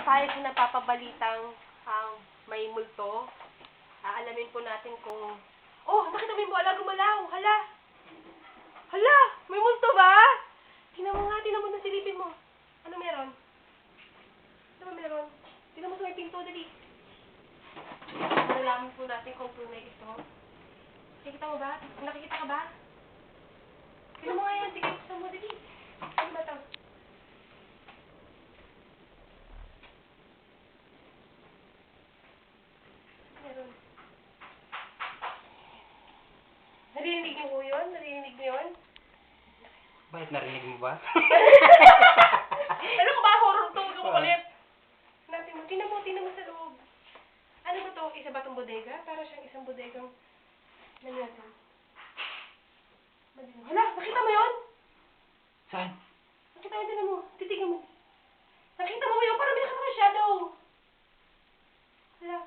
tayo sa napapabalitang may multo. Aalamin po natin kung... Oh, nakita mo yung bola gumalaw. Hala! Hala! May multo ba? Tingnan mo nga, tingnan mo na silipin mo. Ano meron? Ano meron? Tingnan mo sa may pinto, dali. Malalaman po natin kung tunay ito. Nakikita mo ba? Nakikita ka ba? Tingnan mo nga yan. Sige, buksan mo, dali. Ano ba ito? Meron. Narinig niyo po yun? Narinig niyo yun? Bakit narinig mo ba? Ano ka ba? Horror to. Huwag ka makulit. Natin mo. Tingnan mo sa loob. Ano ba to? Isa ba itong bodega? Para siyang isang bodegang nangyatan. Hala! Nakita mo yun? Saan? Nakita mo, tingnan mo. Titigan mo. Nakita mo yun? Parang may nakita ka shadow. Hala.